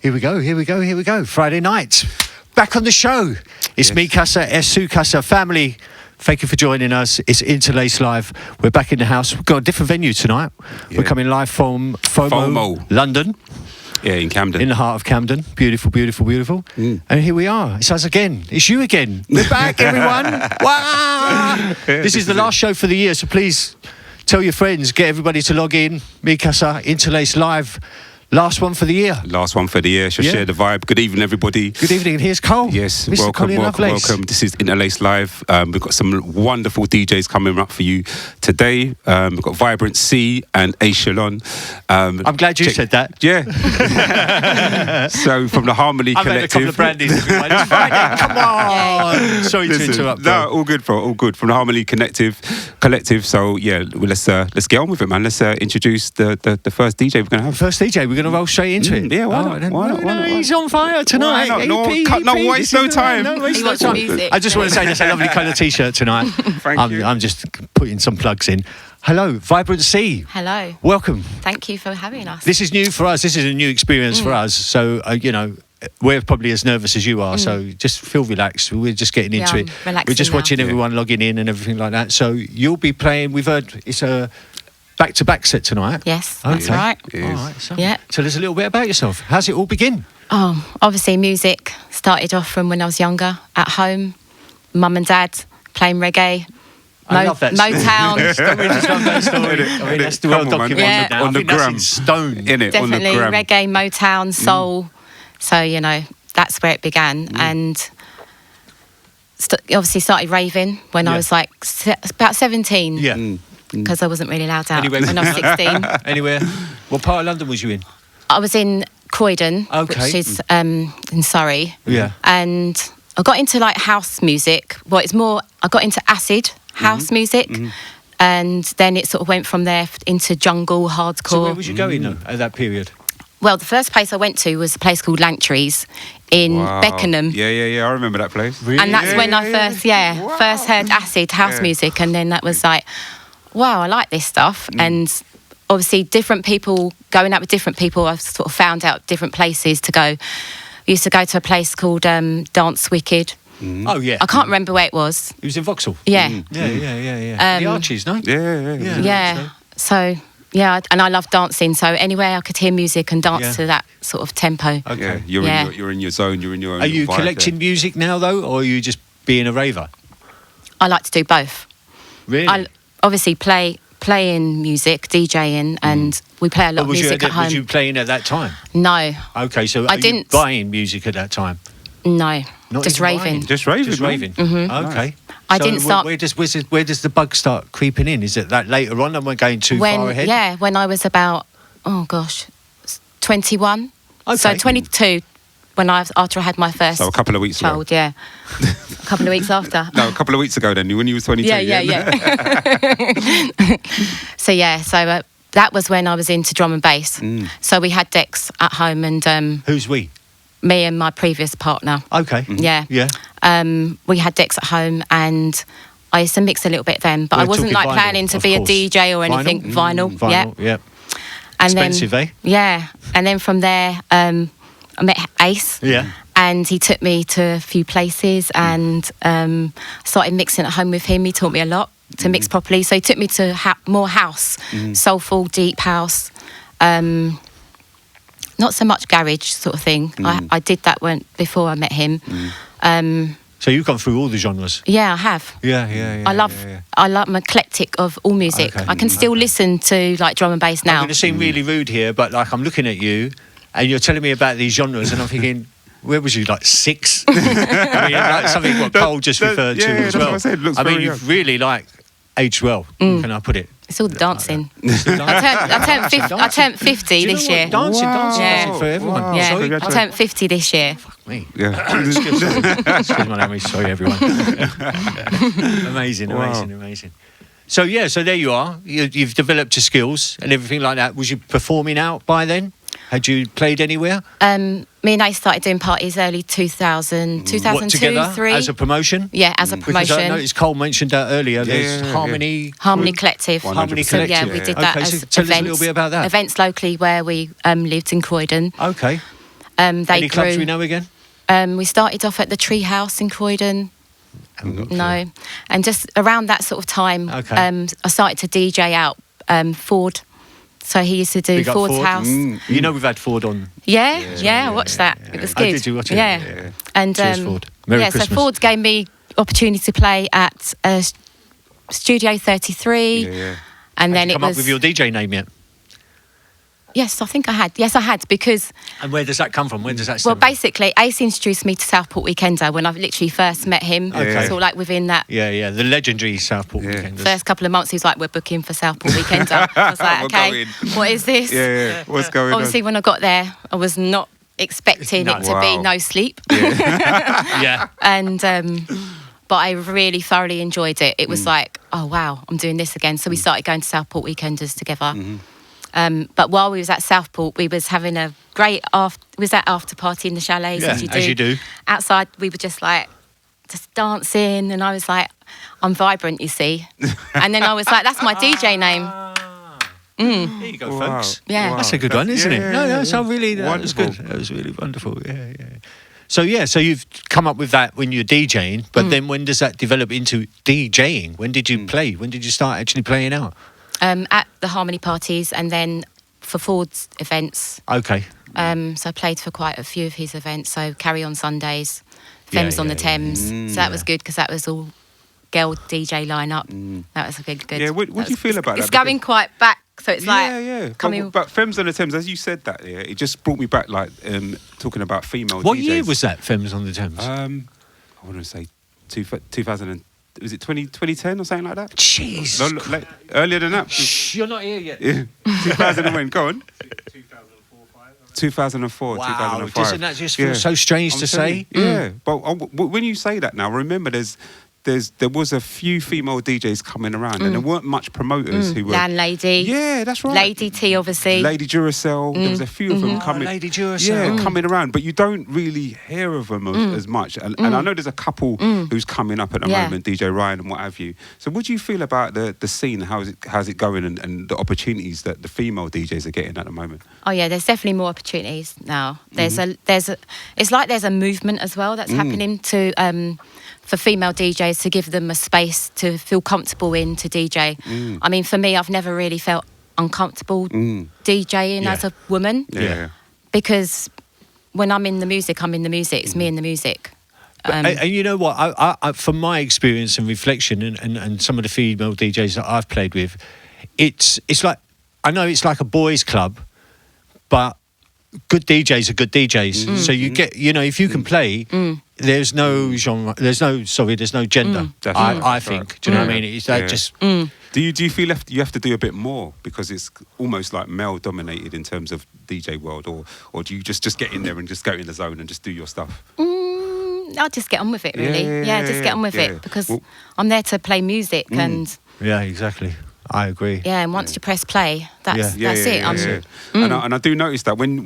Here we go. Friday night. Back on the show. It's me, Casa Es Su Casa family. Thank you for joining us. It's InTeRLaceD Live. We're back in the house. We've got a different venue tonight. Yeah. We're coming live from FOMO, London. Yeah, in Camden. In the heart of Camden. Beautiful. And here we are. It's us again. It's you again. We're back, everyone. Wow. This is the last show for the year, so please tell your friends, get everybody to log in. Me, Casa, InTeRLaceD Live. Last one for the year. Share the vibe. Good evening, everybody. Good evening. Here's Cole. Yes, Mr. welcome. This is InTeRLaceD Live. We've got some wonderful DJs coming up for you today. We've got Vibrant C and Ace Shyllon. I'm glad you said that. Yeah. So from the Harmony I've Collective. had a couple of brandies. It's Friday. Come on. Sorry to interrupt. No, all good, bro. All good. From the Harmony Collective. So yeah, let's get on with it, man. Let's introduce the first DJ we're gonna have. First DJ. We're going to roll straight into it. Yeah, why not? He's on fire tonight. No, waste no time. I just want to say that's a lovely colour T-shirt tonight. Thank you. I'm just putting some plugs in. Hello, Vibrant C. Hello. Welcome. Thank you for having us. This is new for us. This is a new experience for us. So, we're probably as nervous as you are. So just feel relaxed. We're just getting into it. We're just watching everyone logging in and everything like that. So you'll be playing. We've heard it's a back-to-back set tonight. Yes, that's right. All right. So yeah. Tell us a little bit about yourself. How's it all begin? Oh, obviously music started off from when I was younger, at home, mum and dad playing reggae. I love that Motown. I just love that story. I mean, that's well documented now. On the gram. That's in stone. Definitely reggae, Motown, soul. So, that's where it began. And obviously started raving when I was like about 17. Yeah. Because I wasn't really allowed out when I was 16. Anywhere? What part of London was you in? I was in Croydon, which is in Surrey. Yeah. And I got into like house music. Well, it's more, I got into acid house music. And then it sort of went from there into jungle, hardcore. So where was you going though, at that period? Well, the first place I went to was a place called Langtrees in Beckenham. Yeah, I remember that place. Really? And that's when I first heard acid house music. And then that was like, wow, I like this stuff. And obviously different people, going out with different people, I've sort of found out different places to go. We used to go to a place called Dance Wicked. Oh, yeah. I can't remember where it was. It was in Vauxhall? Yeah. Yeah. The Archies, no? Yeah. So, and I love dancing. So anywhere I could hear music and dance to that sort of tempo. Okay. Yeah, you're in your zone, you're in your own Are you vibe collecting music now, though, or are you just being a raver? I like to do both. Really? I obviously playing music, DJing, and we play a lot of music at home. Was you playing at that time? No. Okay, so I didn't you buying music at that time? No. Not just raving. Just raving. Okay. I didn't start. Where does the bug start creeping in? Is it that later on, and we're going too far ahead? Yeah, when I was about 21. Okay. So 22 after I had my first. So a couple of weeks child, ago. Yeah. A couple of weeks after. No, a couple of weeks ago then, when you were 22. Yeah. So that was when I was into drum and bass. So we had decks at home and Who's we? Me and my previous partner. Okay. Yeah. We had decks at home and I used to mix a little bit then, but I wasn't like planning to be a DJ or anything. Vinyl. Yeah. And expensive, then, eh? Yeah. And then from there, I met Ace. Yeah. And he took me to a few places and started mixing at home with him. He taught me a lot to mix properly. So he took me to more house, soulful, deep house. Not so much garage sort of thing. I did that before I met him. So you've gone through all the genres? Yeah, I have. Yeah. I'm eclectic of all music. Okay. I can still listen to like drum and bass now. I'm going to seem really rude here, but like I'm looking at you and you're telling me about these genres and I'm thinking, where was you, like 6? I mean, like something what Cole just referred to as well. I mean, you've really like aged well. Can I put it? It's all the dancing. I turned 50 this year. Dancing for everyone. Wow. Yeah, I turned 50 this year. Fuck me. Yeah. Excuse my language. Sorry, everyone. Amazing. So there you are. You've developed your skills and everything like that. Was you performing out by then? Had you played anywhere? Me and Ace started doing parties early 2000, 2002, together, 2003. As a promotion? Yeah, as a promotion. Because I noticed Cole mentioned that earlier. There's Harmony... Harmony Collective. 100%. Harmony Collective. So, we did that as tell events. us a little bit about that. Events locally where we lived in Croydon. Okay. They Any clubs grew. we know again? We started off at the Tree House in Croydon. No, and just around that sort of time, Okay. I started to DJ out Ford. So he used to do Big up Ford's Ford. house. You know we've had Ford on. Yeah, I watched that. It was good. Oh, did you watch it? Yeah. Yeah. And Cheers, Ford. Merry so Christmas. Ford gave me opportunity to play at Studio 33. Yeah. And Had then you it come was up with your DJ name yet? Yes, I think I had. Yes, I had, because And where does that come from? Where does that well, stem from? basically, Ace introduced me to Southport Weekender when I literally first met him. Okay. So like within that Yeah, the legendary Southport Weekenders. first couple of months, he was like, "We're booking for Southport Weekender." I was like, We're "Okay, going. what is this?" Yeah. What's going Obviously, when I got there, I was not expecting No. it to be Wow. no sleep, Yeah. and but I really thoroughly enjoyed it. It was like, "Oh wow, I'm doing this again." So we started going to Southport Weekenders together. But while we was at Southport, we was having a great after party in the chalets, Yeah, as you do. Outside, we were just dancing, and I was like, I'm vibrant, you see. And then I was like, that's my DJ name. There you go, Wow. folks. Yeah. That's a good one, isn't it? No, so really, that was good. Wonderful. That was really wonderful. Yeah. So you've come up with that when you're DJing, but then when does that develop into DJing? When did you play? When did you start actually playing out? At the Harmony parties, and then for Ford's events. Okay. So I played for quite a few of his events. So Carry On Sundays, Femmes on the Thames. So that was good because that was all girl DJ lineup. That was a good. Yeah, what do you feel about It's that? going quite back, so it's like Yeah. coming. But Femmes on the Thames, as you said that, it just brought me back, like talking about female What DJs. year was that, Femmes on the Thames? I want to say 2000. Was it 2010 or something like that? Jeez. No, earlier than that. Shh, you're not here yet. Yeah. 2000 and when? Go on. 2004, Wow, 2005. doesn't that just feel so strange I'm to telling say? you, yeah, but when you say that now, remember there was a few female DJs coming around, and there weren't much promoters who were. Landlady. Yeah, that's right. Lady T, obviously. Lady Duracell. There was a few of them coming. Lady Duracell. Yeah, coming around, but you don't really hear of them as much. And I know there's a couple who's coming up at the moment, DJ Ryan and what have you. So, what do you feel about the scene? How's it going, and the opportunities that the female DJs are getting at the moment? Oh yeah, there's definitely more opportunities now. It's like there's a movement as well that's happening to for female DJs to give them a space to feel comfortable in to DJ. I mean, for me, I've never really felt uncomfortable DJing as a woman Yeah. because when I'm in the music, It's me and the music. And you know what? I, from my experience and reflection, and some of the female DJs that I've played with, it's like, I know it's like a boys' club, but good DJs are good DJs. So you get, if you can play, there's no genre, there's no gender. That's I right. think. Do you know what I mean? It's that Yeah. just. Do you feel you have to do a bit more because it's almost like male dominated in terms of DJ world, or do you just get in there and just go in the zone and just do your stuff? I'll just get on with it, really. Just get on with it because I'm there to play music and Yeah, exactly. I agree. and once you press play, that's it. And I do notice that when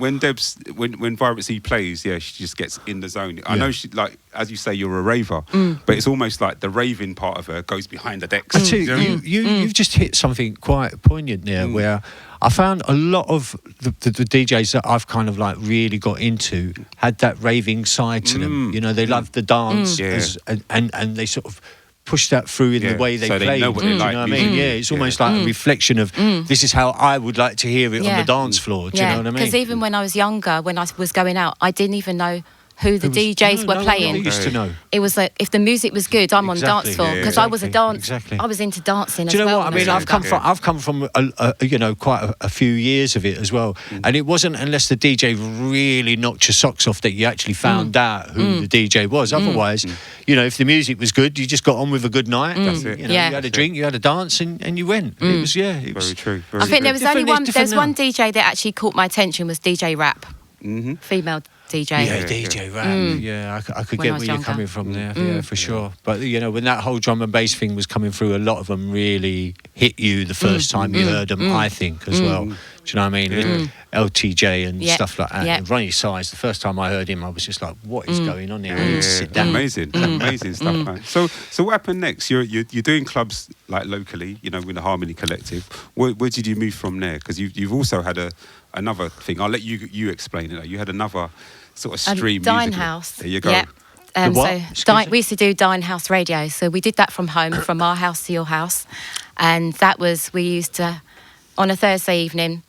Vibrant C plays, she just gets in the zone. I know she, like, as you say, you're a raver, but it's almost like the raving part of her goes behind the decks. I tell you, you've just hit something quite poignant there, where I found a lot of the DJs that I've kind of like really got into had that raving side to them. They love the dance, and they sort of push that through in the way they so play. they know what they like you know what I mean? musically. Yeah, it's almost like a reflection of this is how I would like to hear it on the dance floor. Do you know what I mean? Because even when I was younger, when I was going out, I didn't even know who the DJs were playing. I used to know. It was like, if the music was good, I'm on the dance floor because I was a dance. Exactly. I was into dancing. Do you as know well what I when mean? was I've come from quite a few years of it as well, and it wasn't unless the DJ really knocked your socks off that you actually found out who the DJ was. Otherwise, if the music was good, you just got on with a good night. That's it. You had a drink, you had a dance, and you went. It was Very true. I think there was only one. There's one different DJ that actually caught my attention was DJ Rap, female DJ. Yeah, DJ Rap. Yeah, I could When I get was where you're younger. coming from there. Yeah, for sure. But when that whole drum and bass thing was coming through, a lot of them really hit you the first time you heard them. I think as well. Do you know what I mean? With LTJ and stuff like that. And Ronnie Size. The first time I heard him, I was just like, "What is going on here? I need to sit down." Amazing stuff, man. So what happened next? You're doing clubs like locally, with the Harmony Collective. Where did you move from there? Because you've also had a another thing. I'll let you explain it. You had another sort of stream Dine music. House. There you go. Yep. The what? So we used to do Dine House radio. So we did that from home, from our house to your house. And that was, we used to, on a Thursday evening,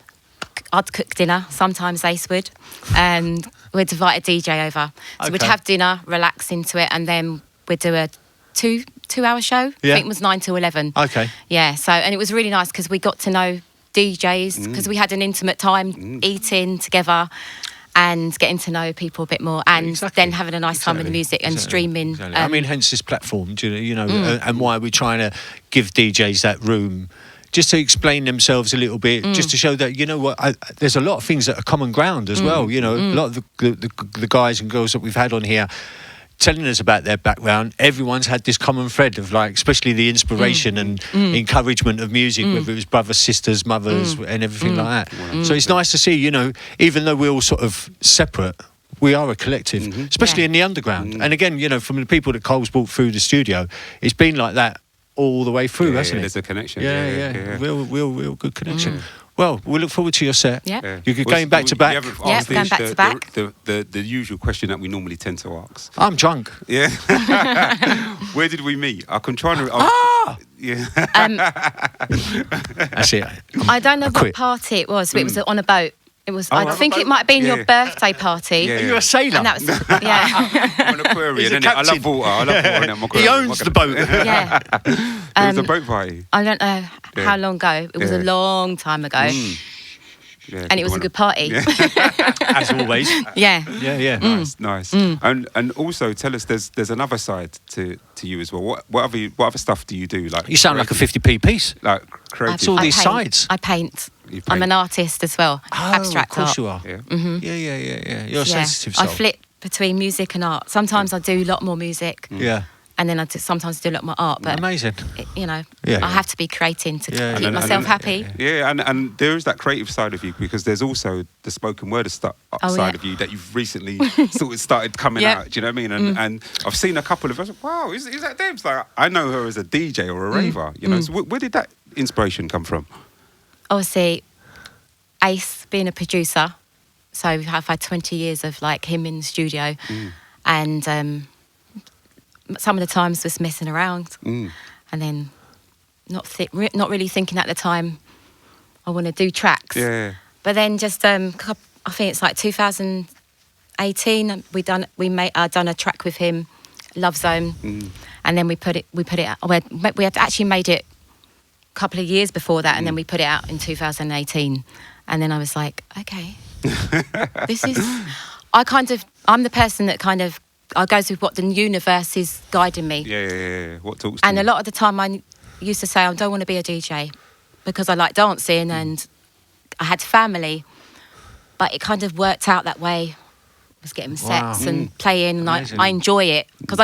I'd cook dinner, sometimes Ace would, and we'd invite a DJ over. So we'd have dinner, relax into it, and then we'd do a two-hour show. Yeah. I think it was 9 to 11. Okay. Yeah, so, and it was really nice because we got to know DJs, because we had an intimate time eating together and getting to know people a bit more, and then having a nice time with the music and streaming. I mean, hence this platform, you know, and why we're trying to give DJs that room, just to explain themselves a little bit, just to show that, you know what, there's a lot of things that are common ground as well. You know, a lot of the guys and girls that we've had on here telling us about their background, everyone's had this common thread of, like, especially the inspiration and encouragement of music, whether it was brothers, sisters, mothers, and everything like that. So it's nice to see, you know, even though we're all sort of separate, we are a collective, especially in the underground. And again, you know, from the people that Cole's brought through the studio, it's been like that all the way through, hasn't it? There's a connection. Yeah. Real good connection. Well, we look forward to your set. Yeah. You're going back to back. Yeah, going back to back. The usual question that we normally tend to ask. I'm drunk. Yeah. Where did we meet? I can try to. Yeah. That's it. I don't know what quit. party it was, but it was on a boat. It was. I on a think boat? it might have been Yeah. your birthday party. Yeah. You're a sailor. And that was I'm an Aquarian, He's a innit? I love captain. water. I love water. I'm He owns the boat. yeah. It was a boat party. I don't know how long ago. It was a long time ago, Yeah, and it was a good party. As always. Yeah. Yeah. Nice. And also tell us, there's another side to you as well. What other stuff do you do? Like, You sound like a 50p piece. like It's creative. all I these paint. sides. I paint. You I'm paint. an artist as well. Abstract of course art. you are. Yeah. Yeah. You're a Yeah. sensitive I soul. flip between music and art. Sometimes I do a lot more music, Yeah. and then sometimes do a lot more art. But Amazing. you know, Yeah. I have to be creating to Yeah. keep And- myself and- happy. Yeah, and there is that creative side of you, because there's also the spoken word side yeah. of you that you've recently sort of started coming Yeah. out. Do you know what I mean? And I've seen a couple of us. Wow, is that them? It's like, I know her as a DJ or a raver. You know, so where did that inspiration come from? Obviously, Ace being a producer, so I've had 20 years of like him in the studio, and some of the times was messing around, and then not really thinking at the time I want to do tracks. Yeah. But then just I think it's like 2018 we done a track with him, Love Zone, and then we put it out. We had actually made it a couple of years before that, and then we put it out in 2018. And then I was like, okay, this is. I'm the person that kind of I goes with what the universe is guiding me. Yeah. What talks to And you? a lot of the time I used to say I don't want to be a DJ because I like dancing and I had family, but it kind of worked out that way. I was getting sets and playing, and I enjoy it because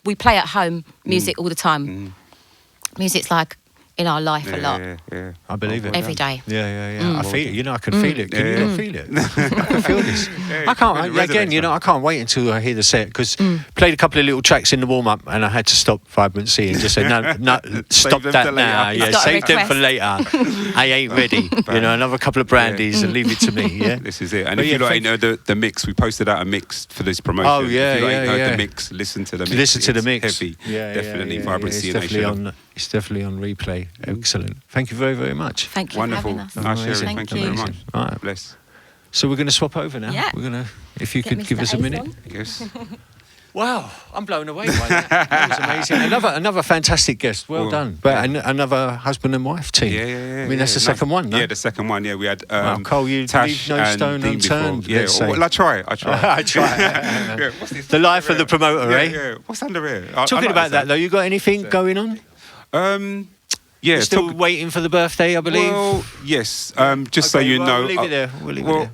we play at home music all the time. Music's like in our life a lot. Yeah. I believe it. Every day. Yeah. I feel it. You know, I can feel it. Can you not feel it? I can feel this. Yeah, I can't. it resonates, Again, you know, man. I can't wait until I hear the set, because played a couple of little tracks in the warm up, and I had to stop Vibrant C and just say, no, stop them that for now. later. Yeah, I've got a save them for request. later. I ain't ready. You know, another couple of brandies and leave it to me. Yeah. This is it. And But if yeah, you like, thank- know the mix, we posted out a mix for this promotion. Oh, yeah, if you yeah, heard yeah. the mix, listen to the mix. Listen to the It's mix. Heavy. Yeah, Definitely yeah. Vibrancy It's definitely Nation. it's definitely on replay. Excellent. Thank you very, very much. Thank you Wonderful. for having us. Nice Amazing. sharing. Thank you very much. All right. Bless. So we're going to swap over now. Yeah. We're going to, if you Get could give Mr. us a Ace minute. on. Yes. Wow, I'm blown away by that. That was amazing. Another fantastic guest. Well done. But another husband and wife team. Yeah. I mean, that's the second one, no? Yeah, the second one. Yeah, we had Wow, Cole, you Tash leave no and stone Dean unturned, before. Yeah, let's say. well, I try. I try. Yeah, what's this? The life of the promoter, eh? Yeah. What's under here? Talking about that, though, you got anything going on? Yeah. You're still waiting for the birthday, I believe? Well, yes. Just so Okay, you well, know, we'll leave it there. We'll leave it there.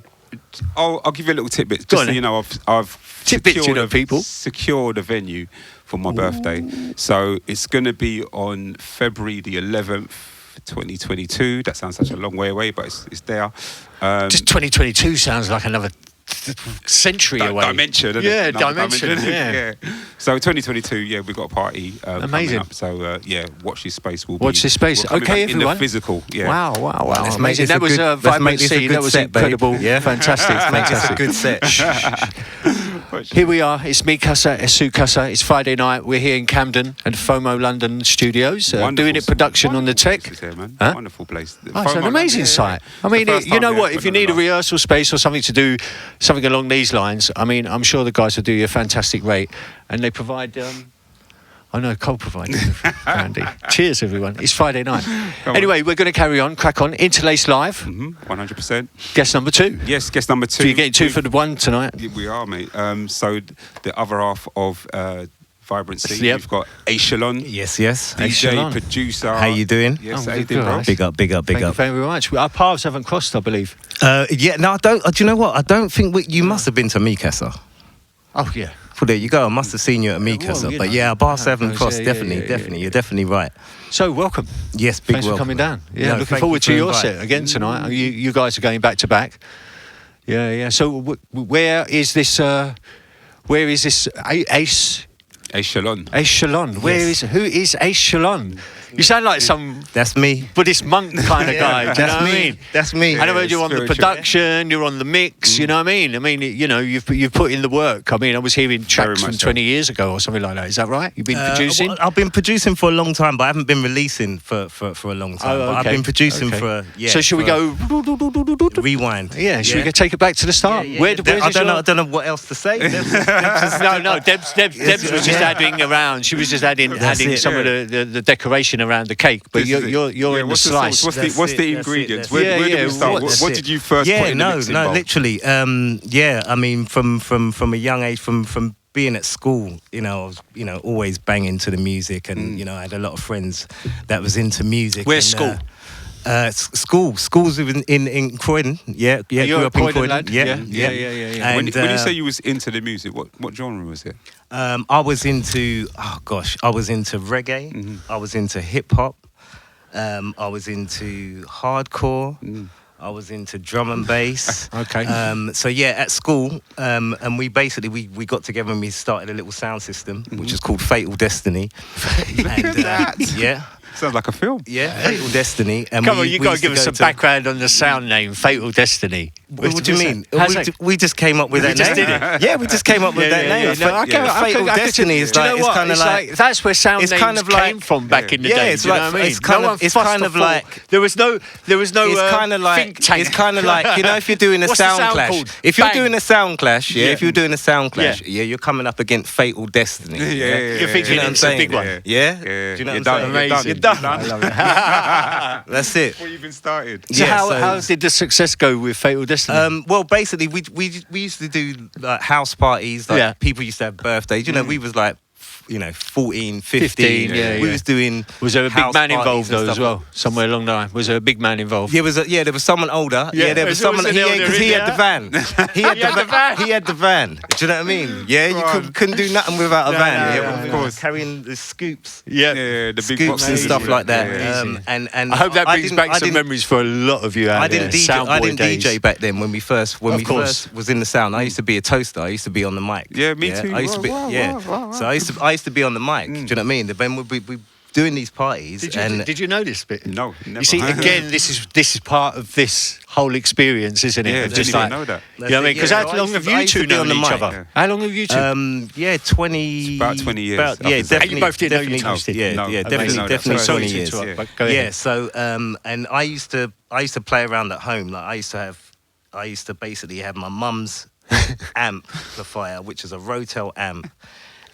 I'll give you a little tidbit. Go Just on so you then. know, I've Tidbits, you know, people. secured a venue for my birthday. So it's going to be on February the 11th, 2022. That sounds such a long way away, but it's there. Just 2022 sounds like another century away. Dimension. Isn't Yeah, it? Another dimension. Yeah. So 2022, we've got a party. Amazing. Coming up. So watch this space. Watch this space. We'll Okay, in everyone. the physical. Yeah. Wow. Let's make Amazing. this That a was good- let's Vibrant make this a C. good That was set, babe. incredible. Yeah. Fantastic. Make this a Fantastic. good set. Here we are. It's me, Casa Es Su Casa. It's Friday night. We're here in Camden at FOMO London Studios, doing it production on the tech. Place here, man. Huh? Wonderful place. Oh, it's an amazing site. I mean, you know what? If you need a rehearsal space or something to do, something along these lines, I mean, I'm sure the guys will do you a fantastic rate, and they provide. I know Cole provided Andy. Cheers, everyone. It's Friday night. Anyway, we're going to carry on, crack on. InTeRLaceD Live. 100%. Guest number 2. Yes, guest number 2. So you're getting 2 for the 1 tonight. We are, mate. So the other half of Vibrant C, Yep. we've got Ace Shyllon, Yes. Ace DJ, Shyllon. producer. How you doing? Yes, Oh, how you good, doing, bro? guys. Big up. Thank you very much. Our paths haven't crossed, I believe. Yeah, no, I don't. Do you know what? I don't think you must have been to Mikasa. Oh, yeah. Well, there you go. I must have seen you at Well, Mikasa. you But know, yeah, our paths yeah, haven't yeah, crossed. yeah, Definitely. yeah. You're definitely right. So, welcome. Yes, big Thanks for welcome. coming down. Yeah, No, looking thank forward you to for your inviting. set again tonight. You guys are going back to back. Yeah. So, where is this? Where is this? Ace Shyllon. Shyllon. Who is Ace Shyllon? You sound like some That's me. Buddhist monk kind of guy. Do you know what I mean? That's me. I know you're on the spiritual. production, you're on the mix, you know what I mean? You've put in the work. I mean, I was hearing tracks from much so. 20 years ago or something like that. Is that right? You've been producing? Well, I've been producing for a long time, but I haven't been releasing for a long time. Oh, But I've okay. been producing Okay. So should we go? rewind? Yeah, should we go take it back to the start? Where's I this don't know what else to say. No, Debs was just adding around. She was just adding it, some of the decoration around the cake. But you're in the what's slice. sauce? That's What's it, the that's ingredients? it, Where that's did it. we start? That's What it. did you first put in the mix involved? literally. I mean, from a young age, from being at school, I was, always banging to the music, and I had a lot of friends that was into music. Where's and, school? Schools in Croydon. Yeah. You're Grew a up in Croydon Croydon. lad? Yeah. Yeah. When And, you say you was into the music, what genre was it? I was into reggae. I was into hip hop. I was into hardcore. I was into drum and bass. Okay. So yeah, at school, and we basically we got together and we started a little sound system, which is called Fatal Destiny. Look at that. Yeah. Sounds like a film. Yeah, Fatal Destiny. And Come on, we you got to used give us some background on the sound name, Fatal Destiny. What do you mean? How's that? We just came up with that just name. did it? Yeah, we just came up with that name. No, I can- Fatal I could- Destiny is do you know like it's what? kind of It's like that's where sound it's names kind of like- came from back in the Yeah, day. it's do you know like- what I mean? it's kind No of- one it's fussed kind or of fought. like- there was no it's kind of like think tank. it's kind of like if you're doing a What's the sound sound clash. called? If you're Bang. doing a sound clash, Yeah. if you're doing a sound clash, Yeah. you're coming up against Fatal Destiny. You're thinking Do you know what I'm it's a saying? big one. Yeah. Yeah. Do you know You're what I'm done. saying? Amazing. You're done. I love it. That's it. Before you even started. So Yeah, how did the success go with Fatal Destiny? Well, basically, we used to do like house parties. Like Yeah. people used to have birthdays. We was like, 14, 15. yeah, We yeah. was doing. Was there a big house man parties involved and though as stuff. well? Somewhere along the line, was there a big man involved? Yeah, there was someone older. Yeah, Yeah, there was there was someone. an elder Because in he had there. the van. He had the van. He had the van. Do you know what I mean? Yeah, you couldn't do nothing without a No, van. no, Yeah, no, of no. course. Carrying the scoops. Yeah. Yeah, the big Scoops boxes and stuff like that. Amazing. And I hope that brings didn't- back I some didn't- memories for a lot of you out I didn't there. DJ. I Soundboy didn't days. DJ back then when we first Of course. first was in the sound. I used to be a toaster. I used to be on the mic. Yeah, me too. I used to be So I used to be on the mic. Do you know what I mean? Then we doing these parties. Did you know this bit? No, never. You see, again, this is part of this whole experience, isn't it? Yeah, Of didn't even like, know that. You know what I mean? Because Yeah, how I long used have to- I you used to two be on known the each mic. other? How long have you two? 20. About 20 years. Yeah, And you definitely. both didn't know you definitely- two did? Yeah, No, yeah, I definitely, didn't know that. definitely Sorry 20 to years. interrupt, but go ahead. Yeah, so and I used to play around at home. Like I used to basically have my mum's amplifier, which is a Rotel amp,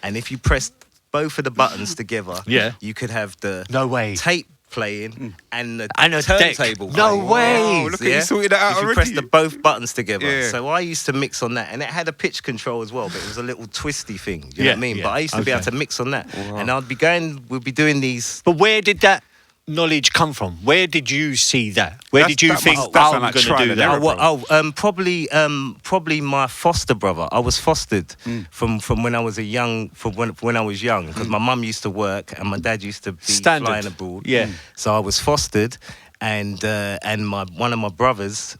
and if you pressed both of the buttons together, Yeah. you could have the No way. tape playing and the And a deck. turntable. No playing. way. Oh, look at you sorted that out If you already. press the both buttons together. Yeah. So I used to mix on that, and it had a pitch control as well, but it was a little twisty thing. You know Yeah, what I mean? yeah. But I used to be able Okay. to mix on that, and we'd be doing these. But where did that knowledge come from? Where did you see that? Where did you That think, must- that I'm sound like going to trial do and that? error. Probably my foster brother. I was fostered from when I was when I was young, because my mum used to work and my dad used to be Standard. flying abroad. Yeah. So I was fostered. and one of my brothers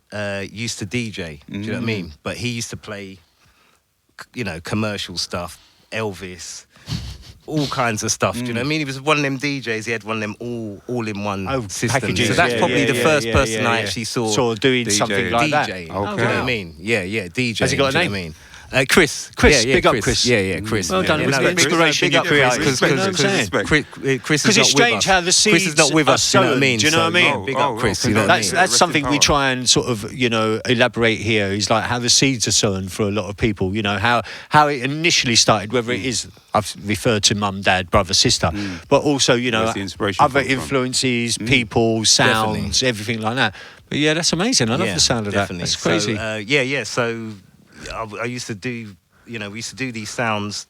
used to DJ. Do you know what I mean? But he used to play, commercial stuff, Elvis, all kinds of stuff. Do you know what I mean? He was one of them DJs. He had one of them all in one system. packages. So that's probably the first person I yeah. actually saw doing something like that. DJ. Okay. Do you know what I mean? Yeah, DJ. Has he got a do you name? know what I mean? Chris. Chris, Yeah, big up Chris. Yeah, Chris. Well done, Yeah, with the inspiration big you up create. Chris, You know what I'm saying? Chris Because is it's not with strange us. how the seeds Chris is not with are us. You know what I sown, mean? do you know what I mean? Yeah, big up Chris. You know what I mean? That's something we try and sort of, elaborate here. Is like how the seeds are sown for a lot of people. How it initially started, whether it is, I've referred to mum, dad, brother, sister, but also, Where's the inspiration other come from? influences, people, sounds, everything like that. But yeah, that's amazing. I love the sound of definitely. that. That's crazy. So I used to do, we used to do these sounds,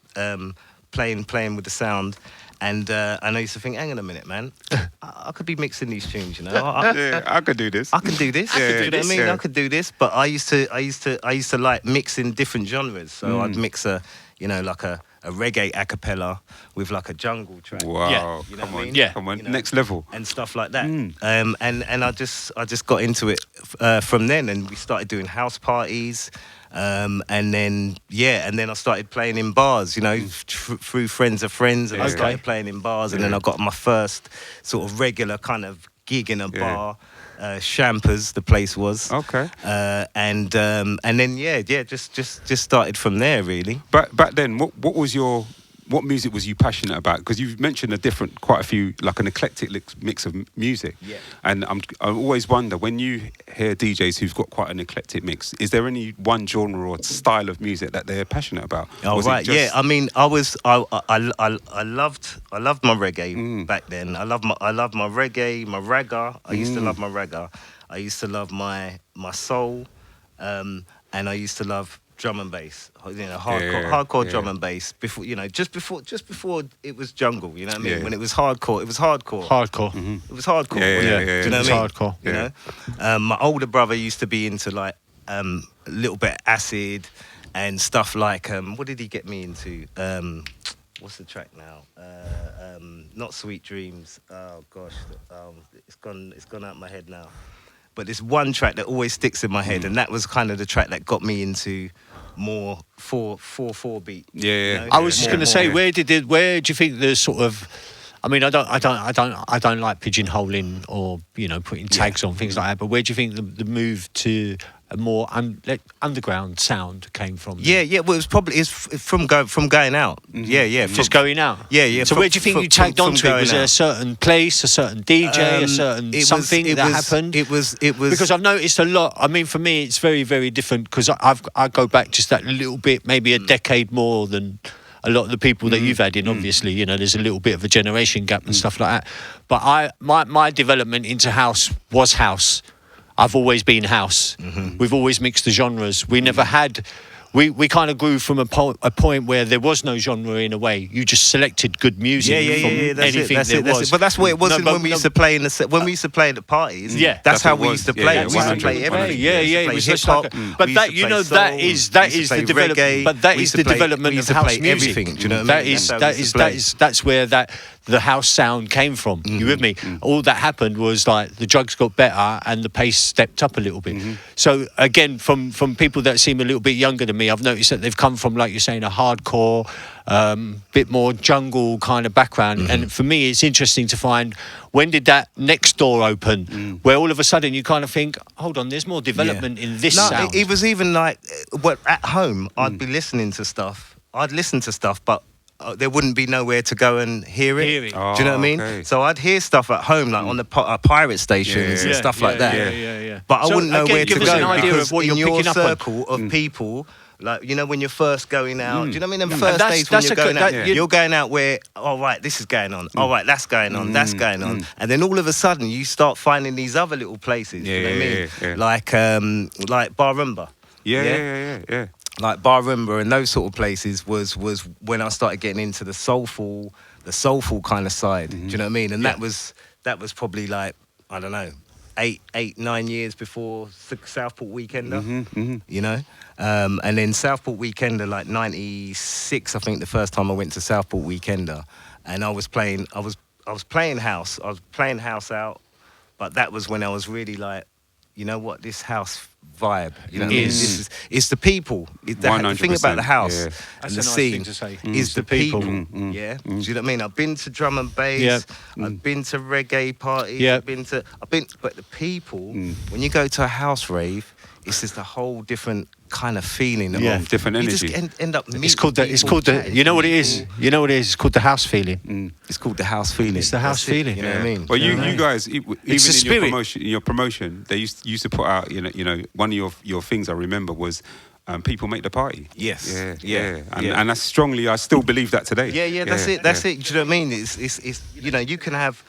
playing with the sound. And I used to think, hang on a minute, man, I could be mixing these tunes, I could do this. I can do this. Yeah, Do you know what I mean? yeah. I could do this. But I used to like mixing different genres. So I'd mix like a reggae a cappella with like a jungle track. Wow. Yeah. You know Come what I on. mean? Yeah. Come on. You know, Next level. and stuff like that. And I just got into it from then, and we started doing house parties. And then I started playing in bars, through friends of friends, and I started playing in bars, and then I got my first sort of regular kind of gig in a bar. Champers, the place was. Okay. And then just started from there really. But back then, what music was you passionate about? Because you've mentioned quite a few, like an eclectic mix of music. Yeah. And I always wonder, when you hear DJs who've got quite an eclectic mix, is there any one genre or style of music that they're passionate about? Oh Was it right, just- yeah. I mean, I loved my reggae back then. I loved my reggae, my ragga. I used to love my ragga. I used to love my soul, and I used to love drum and bass. Hardcore drum and bass. Before just before it was jungle. You know what I mean? Yeah. When it was hardcore, it was hardcore. Hardcore. It was hardcore. Yeah, wasn't yeah, it? yeah, Do you know it what I was mean? hardcore. You know, my older brother used to be into like a little bit of acid and stuff like what did he get me into? What's the track now? Not Sweet Dreams. Oh gosh, it's gone out my head now. But there's one track that always sticks in my head, and that was kind of the track that got me into more 4/4 beat. Yeah. I was just going to say, yeah. where do you think the sort of? I mean, I don't like pigeonholing or putting tags on things like that. But where do you think the move to a more underground sound came from? Yeah. Well, it's from going out. Yeah. Just going out. Yeah. So where do you think you tagged onto it? Was there a certain place, a certain DJ, a certain something that happened? It was because I've noticed a lot. I mean, for me, it's very, very different because I go back just that little bit, maybe a decade more than a lot of the people that you've had in. Obviously, there's a little bit of a generation gap and stuff like that. But my development into house was house. I've always been house. We've always mixed the genres. We never had. We kind of grew from a point where there was no genre in a way. You just selected good music from anything there was. But that's what it was when we used to play in when we used to play at the parties. Yeah. that's how what we it used to was. play. Yeah, We used to play 100%. everything. It was just like but that is the development. But that is the development of house music. Everything. Do you know what I mean? That's where the house sound came from. You with me? All that happened was like the drugs got better and the pace stepped up a little bit. So again, from people that seem a little bit younger than me, I've noticed that they've come from, like you're saying, a hardcore, bit more jungle kind of background. And for me, it's interesting to find when did that next door open, where all of a sudden you kind of think, hold on, there's more development in this sound. It was even like, at home, I'd be listening to stuff. I'd listen to stuff, but there wouldn't be nowhere to go and hear it. Do you know what I mean? Okay. So I'd hear stuff at home, like on the pirate stations and stuff like that. Yeah. But I So, wouldn't know again, where to give us go an idea because of what in you're your picking up on. circle of people, like when you're first going out, do you know what I mean? The And first that's- days when that's you're a good- going out, that- you're going out where, all right, this is going on. All right, that's going on. That's going on. And then all of a sudden, you start finding these other little places. You know what I mean? Like Bar Rumba. Yeah. Like Bar Rumba and those sort of places was when I started getting into the soulful kind of side. Do you know what I mean? And that was probably like, I don't know, 8-9 years before Southport Weekender. You know, and then Southport Weekender, like 96, I think the first time I went to Southport Weekender, and I was playing house. I was playing house out. But that was when I was really like, you know what, this house vibe, you know what I mean? It's the people. The thing about the house and That's the a nice scene thing to say. is the people. Yeah, do you know what I mean? I've been to drum and bass. I've been to reggae parties. I've been, but the people. When you go to a house rave, it's just a whole different kind of feeling. Different energy. You just end up meeting It's called the. You know what it is. You know what it is. It's called the house feeling. It's called the house feeling. It's the house feeling. You know what I mean? Well, you guys, even the in your promotion, they used to put out. You know, one of your things I remember was. People make the party. Yes. And that's strongly. I still believe that today. Yeah. That's it. That's it. Do you know what I mean? It's you know, you can have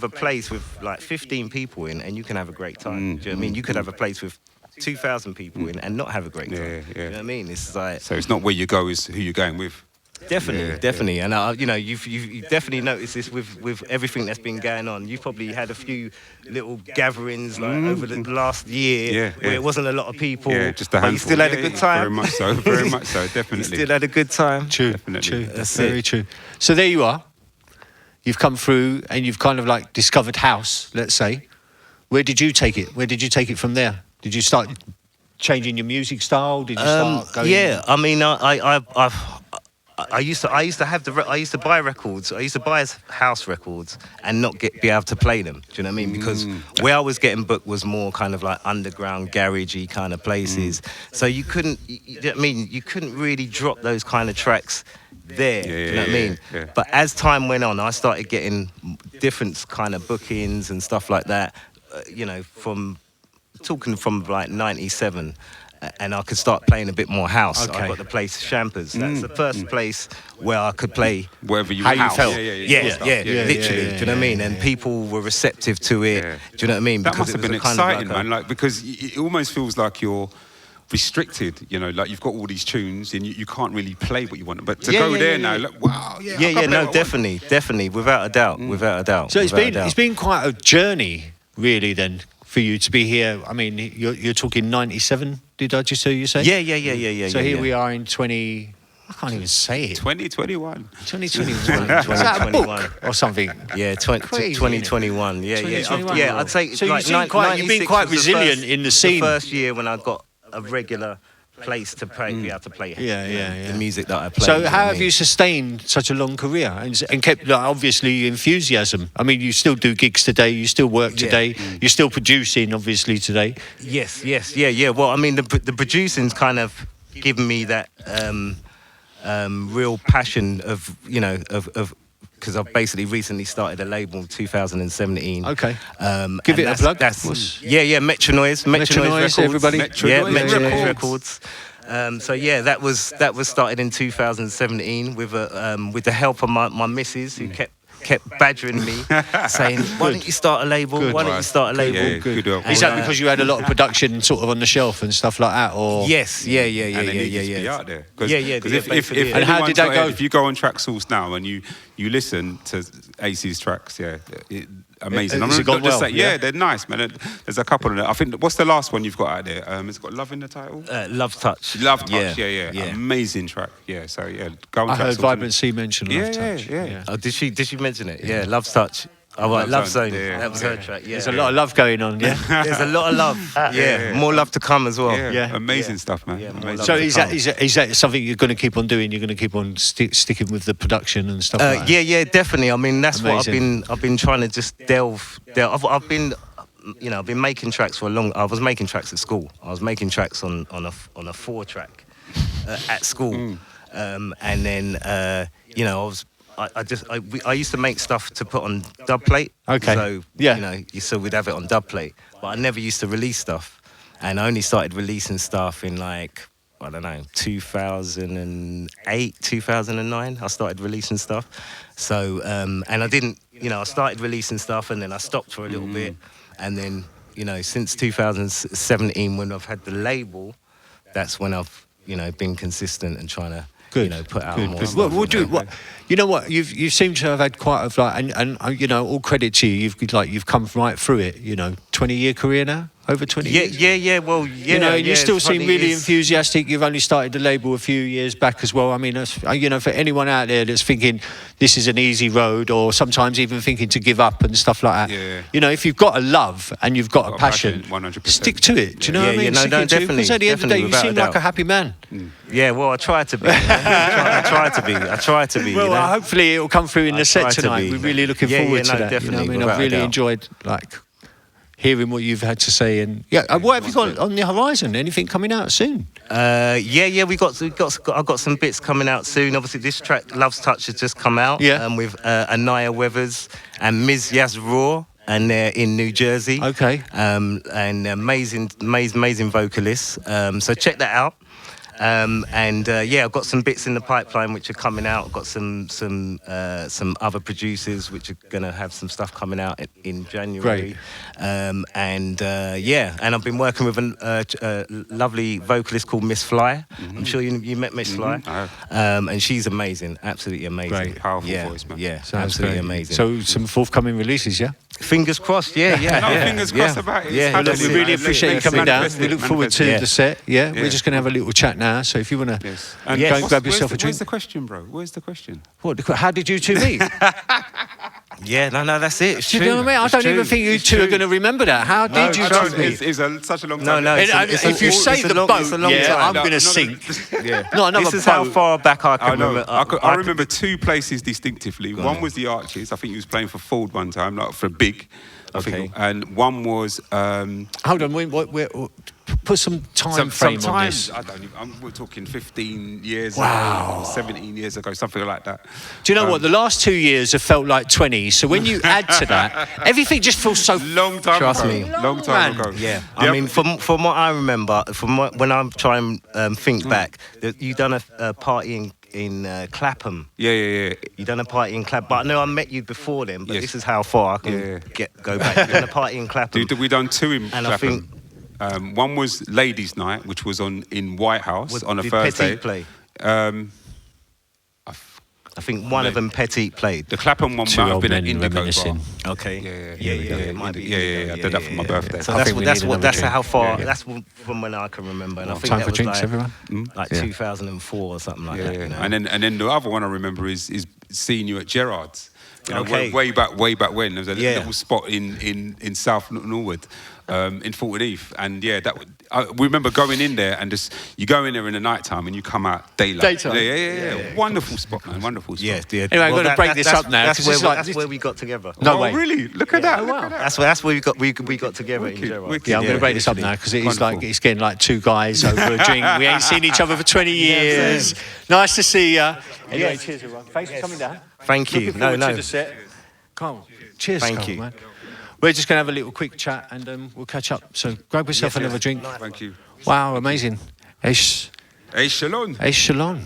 a place with like 15 people in, and you can have a great time. Do you know what I mean? You could have a place with 2,000 people in and not have a great time. Yeah. You know what I mean? It's like, so it's not where you go, it's who you're going with. Definitely. And you know, you've definitely noticed this with everything that's been going on. You've probably had a few little gatherings like over the last year where it wasn't a lot of people. Yeah, just a handful. But you still had a good time. Very much so. Very much so. Definitely. You still had a good time. True. Definitely. That's very true. So there you are. You've come through and you've kind of like discovered house, let's say. Where did you take it? Where did you take it from there? Did you start changing your music style? Did you start going? Yeah, I mean, I used to buy records. I used to buy house records and not be able to play them. Do you know what I mean? Because where I was getting booked was more kind of like underground, garagey kind of places. So you couldn't. You know what I mean? You couldn't really drop those kind of tracks there. Do you know what I mean? Yeah. But as time went on, I started getting different kind of bookings and stuff like that. You know, from like '97. And I could start playing a bit more house. Okay. I got the place Champers. That's the first place where I could play Wherever you how you house. felt. literally. Do you know what I mean? And people were receptive to it. Yeah. Do you know what I mean? That Because must have it been was a kind of exciting, like man. Like, because it almost feels like you're restricted, you know, like you've got all these tunes and you can't really play what you want. But to go there now, like, wow, I can play no, what I want. definitely, without a doubt. So it's been quite a journey, really, then, for you to be here. I mean, you're talking 97, did I just hear you say? Yeah. So here we are in 20... I can't even say it. 2021. 2021. Is that a book or something? Yeah, Crazy, 2021. Yeah. 2021. I'd say So like you've been quite resilient in the scene. The first year when I got a regular place to play, be able to play the music that I play. So how have you sustained such a long career and kept, like, obviously, enthusiasm? I mean, you still do gigs today, you still work today, you're still producing, obviously, today. Yes. Well, I mean, the producing's kind of given me that real passion of, you know, of because I've basically recently started a label in 2017. Okay. Give it a plug. Metro Noise Records. Everybody. Metro Noise Records. So that was started in 2017 with the help of my missus, who kept badgering me, saying, "Why don't you start a label? Why don't you start a label?" Yeah, good. Is that because you had a lot of production sort of on the shelf and stuff like that, or? Yes, And then you just be out there. Cause if And how did that go? If you go on Track Source now and you listen to Ace's tracks, amazing. Has it gone well? They're nice, man. There's a couple of them. I think, what's the last one you've got out there? It's got Love in the title? Love Touch. Love Touch, yeah. Amazing track. Yeah, so go on I Track heard Source. Vibrant C mention Love Touch. Yeah. Oh, did she mention it? Yeah, Love Touch. Oh, right, Love Zone. Yeah. That was her track. Yeah. There's a lot of love going on, yeah? There's a lot of love. More love to come as well. Yeah. Amazing stuff, man. Yeah, more Amazing. love So to is that something you're going to keep on doing? You're going to keep on sticking with the production and stuff like that? Yeah, definitely. I mean, that's Amazing. what I've been trying to just delve. I've been making tracks for a long. I was making tracks at school. I was making tracks on a 4-track at school, and then I used to make stuff to put on dub plate. Okay. So we'd have it on dub plate, but I never used to release stuff, and I only started releasing stuff in like, I don't know, 2008, 2009. I started releasing stuff. So and I didn't, I started releasing stuff and then I stopped for a little bit, and then since 2017 when I've had the label, that's when I've been consistent and trying to. Put out more stuff. You seem to have had quite a and all credit to you. You've come right through it. 20-year career now. over 20 years? Well, You know, and you still it's seem funny, really it's- enthusiastic. You've only started the label a few years back as well. I mean, you know, for anyone out there that's thinking this is an easy road, or sometimes even thinking to give up and stuff like that, you know, if you've got a love and you've got a passion, 100%. stick to it. Do you know what I mean? no, Stick to it, definitely. because at the end of the day, you Without seem a like a doubt. happy man. Yeah, well, I try to be. I try to be. Well, you know? hopefully it will come through in the set try to tonight. be. We're really looking Yeah, forward yeah, to no, that. You know what I definitely, mean? I've without a really doubt. enjoyed hearing what you've had to say. And what have you got on the horizon? Anything coming out soon? We got. I've got some bits coming out soon. Obviously, this track, "Love's Touch," has just come out. Yeah. With Anaya Weathers and Ms. Yaz Raw, and they're in New Jersey. Okay. And amazing vocalists. So check that out. I've got some bits in the pipeline which are coming out. I've got some other producers which are gonna have some stuff coming out in January. Great. And I've been working with a lovely vocalist called Miss Fly. I'm sure you met Miss Fly. I have. And she's amazing, absolutely amazing. Great. Powerful voice, man. Yeah, Sounds absolutely great. amazing. So some forthcoming releases, yeah? Fingers crossed, yeah. Fingers crossed about it. Yeah, It's We really appreciate you coming down. We look forward to Yeah. the set. Yeah, Yeah. we're just going to have a little chat now. So if you want to Yes. go and grab yourself a drink. Where's the question, bro? Where's the question? How did you two meet? Yeah, no, that's it. It's Do you true. know what I mean? I It's don't true. even think you It's two are true. going to remember that. How did you two meet? It's such a long No, time. no, it's And, if you say the boat, it's a long yeah, time. I'm No, going to not sink. Yeah. Not another This is how boat. far back I I can know. remember. I remember two places distinctively. One was the Arches. I think he was playing for Ford one time, like for Big. I think. Okay. And one was Hold on, put some time frame on this. I don't even, we're talking 15 years Wow. ago, 17 years ago, something like that. Do you know what? The last 2 years have felt like 20. So when you add to that, everything just feels so. Long time Trust ago. me. Long time Man. ago. Yeah, I mean, from what I remember, when I'm trying to think back, that you done a party in Clapham. Yeah. You done a party in Clapham, but I know I met you before then. But Yes. this is how far I can go back. You done a party in Clapham. We done two in And I Clapham. One was Ladies' Night, which was in White House on a Did Thursday. Petit play? Um, I think one of them Petit played. the Clapham one Two might have old been an men Indigo bar. reminiscing. Okay. Yeah. It might be. I did that for my birthday. So I think we need another that's drink. how far. Yeah. That's from when I can remember. And I think Time that for was drinks, like, everyone. like Yeah. 2004 or something like Yeah. that. You know? And then the other one I remember is seeing you at Gerrard's. You know, Okay. way back when. There was a Yeah. little spot in South Norwood, in Fulton Heath. And yeah, we remember going in there and just, you go in there in the night time and you come out daylight. Daytime. Yeah. Wonderful spot, man. Wonderful spot. Yeah. Anyway, I'm gonna break this up now, 'cause it's like- That's where we got together. No Oh, way. really? Look at that. Oh, Look wow. at that. That's where we got together in Wicked, Gerrard. wicked. Yeah, I'm going to break this up literally. now because it is Wonderful. like it's getting like two guys over a drink. We ain't seen each other for 20 years. Nice to see you. Anyway, cheers, everyone. Thanks for coming down. Thank you. Looking No, forward no. to the set. Come on. Cheers, Thank Carl, you. man. We're just going to have a little quick chat and we'll catch up. So grab yourself another drink. Thank you. Wow, amazing. Ace Ace Shyllon. Shyllon.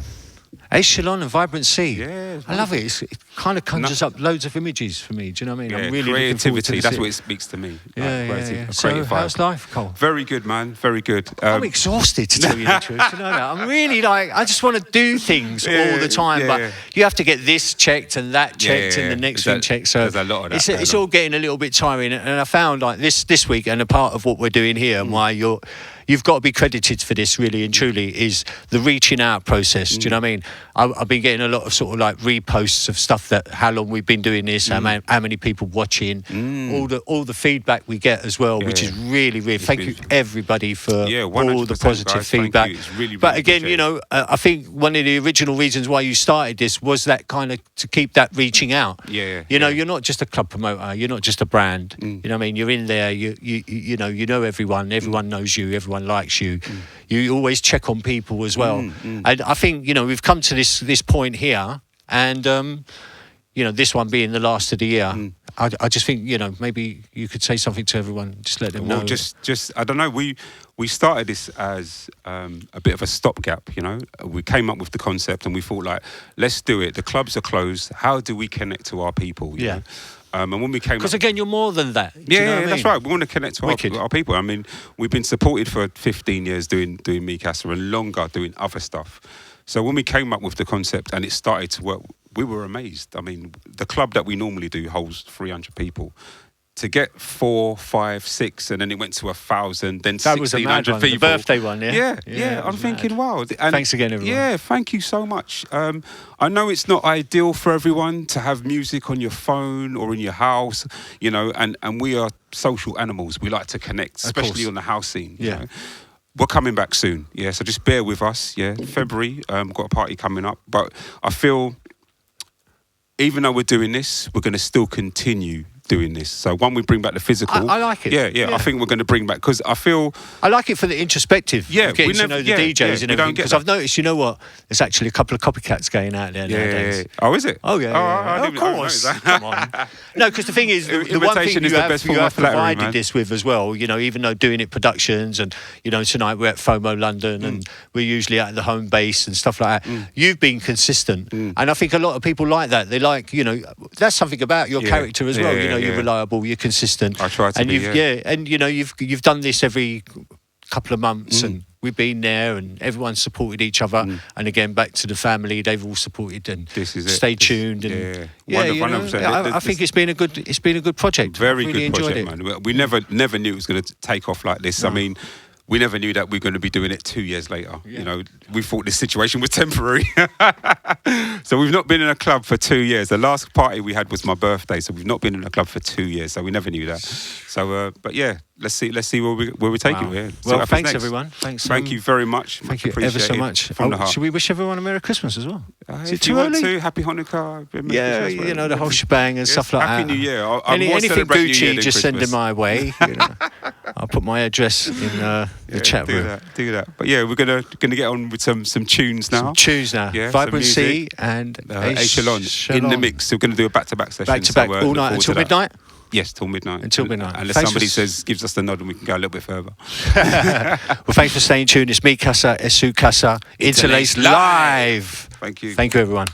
Ace Shyllon Vibrant C. Yeah, I love it. It kind of conjures up loads of images for me. Do you know what I mean? Yeah, I'm really looking forward to creativity. the That's set. what it speaks to me. Yeah. Creative So vibe. how's life, Cole? Very good, man. Very good. I'm exhausted, to tell you the truth. You know that? I'm really I just want to do things all the time, but you have to get this checked and that checked and the next thing checked. So there's a lot of that it's going all on. getting a little bit tiring. And I found like this week, and a part of what we're doing here, and why you've got to be credited for this really and truly, is the reaching out process. Do you know what I mean? I've been getting a lot of sort of like reposts of stuff that how long we've been doing this, how many people watching, all the feedback we get as well, which is really thank you everybody for all the 100%, positive guys. Thank feedback. you. It's really, But really again, you know, I think one of the original reasons why you started this was that kind of to keep that reaching out. Yeah, You know, yeah. you're not just a club promoter. You're not just a brand. You know what I mean? You're in there. You know everyone. Everyone knows you. Everyone likes you. You always check on people as well. And I think, you know, we've come to this point here, and you know, this one being the last of the year. I just think, you know, maybe you could say something to everyone. Just let them know. Well, just I don't know. We started this as a bit of a stopgap. You know, we came up with the concept and we thought like, let's do it. The clubs are closed. How do we connect to our people? You know? And when we came, Because again, you're more than that. Do yeah, you know what I that's mean? right. We want to connect to Wicked. our people. I mean, we've been supported for 15 years doing Me Casa and longer doing other stuff. So when we came up with the concept and it started to work, we were amazed. I mean, the club that we normally do holds 300 people. to get 4, 5, 6, and then it went to 1,000, then That was a mad 1,600 one, people. the birthday one, yeah? Yeah. it I'm was thinking, mad. wow. And Thanks again, everyone. Yeah, thank you so much. I know it's not ideal for everyone to have music on your phone or in your house, you know, and we are social animals. We like to connect, especially on the house scene. You know? We're coming back soon, yeah, so just bear with us, yeah. February, got a party coming up, but I feel even though we're doing this, we're going to still continue doing this. So when we bring back the physical, I like it. Yeah. I think we're going to bring back, because I feel I like it for the introspective. Yeah, of getting we to know never- the yeah, DJs yeah, and we don't everything. get Because that. I've noticed, you know what? There's actually a couple of copycats going out there nowadays. Oh, is it? Oh yeah, I of didn't- I didn't course. notice that. Come on. No, because the thing is, the one thing Imitation is you the have, best you form have of flattery, provided man. this with as well. You know, even though doing it productions, and you know, tonight we're at FOMO London, and we're usually at the home base and stuff like that. You've been consistent, and I think a lot of people like that. They like, you know, that's something about your character as well. You know, you're reliable, you're consistent. I try to and be, you've and you know, you've done this every couple of months, and we've been there, and everyone's supported each other. And again, back to the family, they've all supported, and This is it. stay tuned. And you know, 100%. I think it's been a good project. Very I've really good enjoyed project, it. man. We never knew it was going to take off like this. I mean, we never knew that we were going to be doing it 2 years later. You know, we thought this situation was temporary. So we've not been in a club for 2 years. The last party we had was my birthday, so we've not been in a club for 2 years. So we never knew that. So, but yeah, let's see where we take it. Yeah. See Well, what happens thanks next. everyone. Thanks. Thank you very much. Thank you ever appreciated so much. From the heart. Should we wish everyone a Merry Christmas as well? Is it If too you want early? to, Happy Hanukkah. Merry Yeah, Christmas, you know, the whole whatever. shebang and Yes, stuff like Happy that. New Year. I'm more Anything celebrate New Year Gucci, than just send Christmas. them my way. You know. I'll put my address in the chat room. Do that. But yeah, we're gonna get on with some tunes now. Some tunes now. Yeah, some Vibrant C music. and Ace Shyllon in the mix. So we're gonna do a back-to-back session. Back to back so, all look night forward until to that. midnight. Yes, till midnight. Until midnight. Unless Thanks somebody for gives us the nod and we can go a little bit further. Well, thanks for staying tuned. It's me, Casa Es Su Casa, InTeRLaceD live. Thank you. Thank you, everyone.